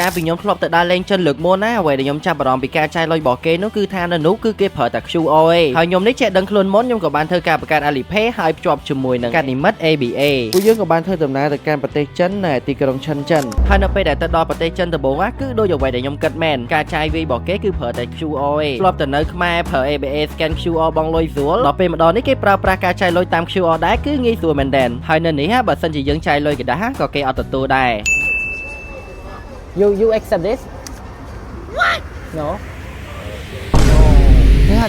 ការពីខ្ញុំធ្លាប់ទៅដើរលេងចិនលើកមុនណាអ្វីដែលខ្ញុំចាប់អារម្មណ៍ពីការចាយលុយរបស់គេនោះគឺថានៅនោះគឺគេប្រើតែ QR ហើយខ្ញុំនេះចេះដឹងខ្លួនមុនខ្ញុំក៏បានធ្វើការបង្កើត Alipay ហើយភ្ជាប់ជាមួយនឹងកាតនិមិត្ត ABA ពួកយើងក៏បានធ្វើដំណើរទៅកាន់ប្រទេសចិននៅទីក្រុងឈិនចិនហើយនៅពេលដែលទៅដល់ប្រទេសចិនដំបូងគឺដូចអ្វីដែលខ្ញុំគិតមែនការចាយវាយរបស់គេគឺប្រើតែ QR ធ្លាប់តែនៅខ្មែរប្រើ ABA scan QR បងលុយស្រួលដល់ពេលម្ដងនេះគេប្រើប្រាស់ការចាយលុយតាម QR ដែរគឺងាយស្រួលមែនទែនហើយនៅនេះបើសិនជាយើងចាយលុយក្តាស់ក៏គេអត់ទទួលដែរ You accept this? What? No. No.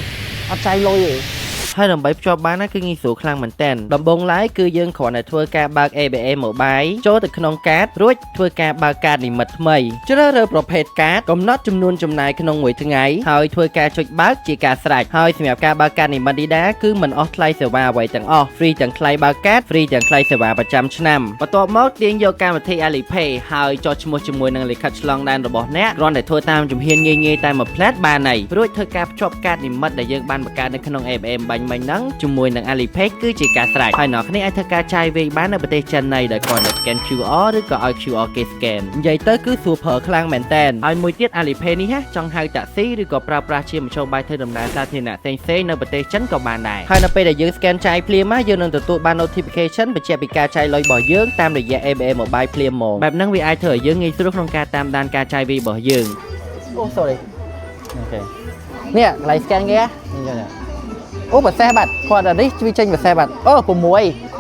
អត់ចាយលុយទេហើយដើម្បីភ្ជាប់បានណាគឺងាយស្រួលខ្លាំងមែនតើដំបូងឡើយគឺយើងគ្រាន់តែធ្វើការបើក ABA Mobile ចូលទៅក្នុងកាតរួចធ្វើការបើកកាតនិមិត្តថ្មីជ្រើសរើសប្រភេទកាតកំណត់ចំនួនចំណាយក្នុងមួយថ្ងៃហើយធ្វើការចុចបើកជាការស្រេចហើយសម្រាប់ការបើកកាតនិមិត្តនេះដែរគឺមិនអស់ថ្លៃសេវាអ្វីទាំងអស់ free ទាំងថ្លៃបើកកាត free ទាំងថ្លៃសេវាប្រចាំឆ្នាំបន្ទាប់មកទាញយកកម្មវិធី Alipay ហើយចុះឈ្មោះជាមួយនឹងលិខិតឆ្លងដែនរបស់អ្នកគ្រាន់តែធ្វើតាមជំហានងាយៗតែមួយផ្លែតបានហើយរួចធ្វើការភ្ជាប់កាតនិមិត្តដែលយើងបានបង្កើតនៅក្នុង ABA បាញ់មិញហ្នឹងជាមួយនឹង Alipay គឺជាការស្រេចហើយអ្នកគ្នាអាចធ្វើការចាយវាយបាននៅប្រទេសចិននៃដោយគ្រាន់តែ scan QR ឬក៏ឲ្យ QR គេ scan និយាយទៅគឺស្រួលប្រើខ្លាំងមែនតើហើយមួយទៀត Alipay នេះចង់ហៅតាក់ស៊ីឬក៏ប្រើប្រាស់ជាមធ្យោបាយធ្វើដំណើរសាធារណៈផ្សេងៗនៅប្រទេសចិនក៏បានដែរហើយនៅពេលដែលយើង scan ចាយភ្លាមយើងនឹងទទួលបាន notification បញ្ជាក់ពីការចាយលុយរបស់យើងតាមរយៈ ABA Mobile ភ្លាមមកបែបហ្នឹងវាអាចធ្វើឲ្យយើងងាយស្រួលក្នុងការតាមដានការចាយវាយរបស់យើងអូ sorry អូខេនេះកន្លែង scan គេនេះអូប្រសេះបាត់គាត់អានេះជួយចេញប្រសេះបាត់អូ6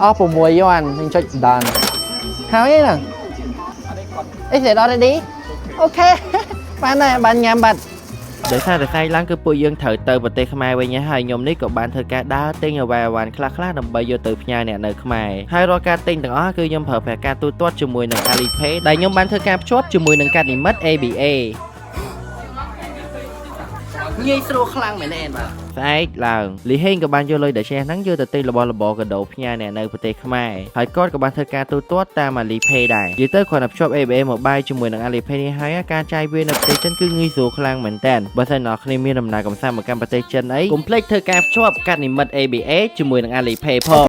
អស់6យន់ខ្ញុំចុច done ហើយហ្នឹង Is it already? Okay បានហើយបានញ៉ាំបាត់ដោយសារតែថ្ងៃឡើងគឺពួកយើងត្រូវទៅប្រទេសខ្មែរវិញហើយខ្ញុំនេះក៏បានធ្វើការដើរទិញអ្វីៗខ្លះៗដើម្បីយកទៅផ្ញើអ្នកនៅខ្មែរហើយរាល់ការទិញទាំងអស់គឺខ្ញុំប្រើប្រាស់ការទូទាត់ជាមួយនឹង Alipay ដែលខ្ញុំបានធ្វើការភ្ជាប់ជាមួយនឹងកាតនិមិត្ត ABA ងាយស្រួលខ្លាំងមែនទេបាទស្អែកឡើងលីហេងក៏បានយកលុយដែលចេះហ្នឹងយកទៅទិញរបស់របរកដោផ្ញើអ្នកនៅប្រទេសខ្មែរហើយគាត់ក៏បានធ្វើការទូទាត់តាម Alipay ដែរនិយាយទៅគាត់តែភ្ជាប់ ABA Mobile ជាមួយនឹង Alipay នេះហើយការចាយវាយនៅប្រទេសចិនគឺងាយស្រួលខ្លាំងមែនតើបើសិនអ្នកគ្នាមានដំណើរកម្សាន្តមកកាន់ប្រទេសចិនអីកុំភ្លេចធ្វើការភ្ជាប់កាតនិមិត្ត ABA ជាមួយនឹង Alipay ផង